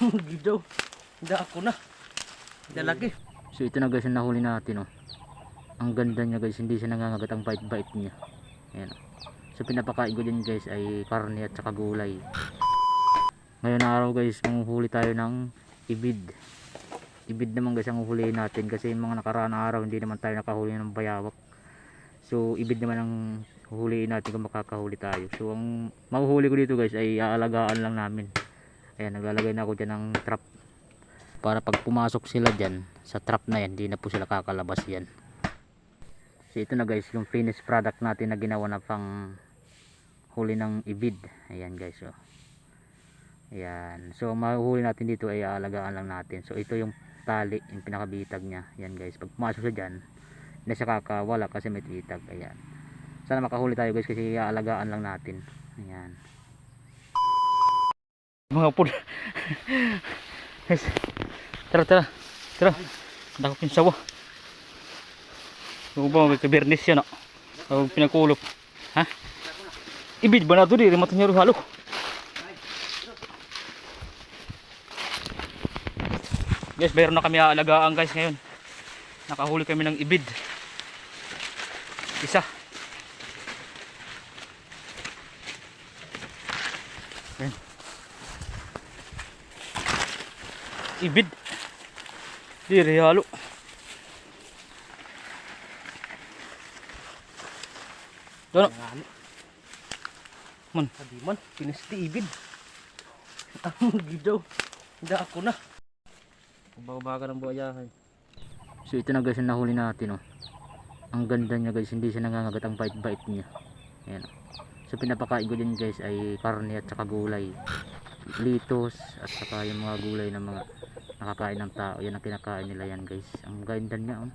Gidaw. Hindi ako na. Dalagi. So ito na guys yung nahuli natin, oh. Ang ganda niya guys, hindi siya nangangagat, ang bait-bait niya. Ayan, oh. So pinapakain ko din guys ay karne at saka gulay. Ngayon araw guys, manguhuli tayo ng ibid. Ibid naman guys ang uhulihin natin kasi yung mga nakaraan araw hindi naman tayo nakahuli ng bayawak. So ibid naman ang huhulihin natin kung makakahuli tayo. So ang mahuhuli ko dito guys ay aalagaan lang namin. Ayan, naglalagay na ako dyan ng trap para pag pumasok sila dyan sa trap na yan, hindi na po sila kakalabas yan. So ito na guys yung finished product natin na ginawa na pang huli ng ibid. Ayan guys, oh. Ayan, so mahuhuli natin dito ay aalagaan lang natin. So ito yung tali, yung pinakabitag nya. Ayan guys, pag pumasok siya dyan hindi siya kakawala kasi may titag. Ayan, sana makahuli tayo guys kasi aalagaan lang natin. Ayan mga pud. Guys, tara tara, dakop yung sawa. Huwag ba magkabernis yan, huwag pinakulop. Ha? Ibid ba na ito di? Rimatang niya halo. Guys, mayroon na kami aalagaan guys ngayon. Nakahuli kami ng ibid. Isa. Ayan. Ibid. Di halo. Doon. Man, Sabi man, pinesti ibid. Ang gidaw. Hindi ako na. baga ng buhayahan. So ito na guys yung nahuli natin, oh. Ang ganda niya guys, hindi siya nangangagat, ang bait-bait niya. Ayan, oh. So pinapakain ko din guys ay karne at saka gulay. Litos at saka yung mga gulay ng mga nakakain ng tao. Yan ang kinakain nila yan guys. Ang ganda niya, oh.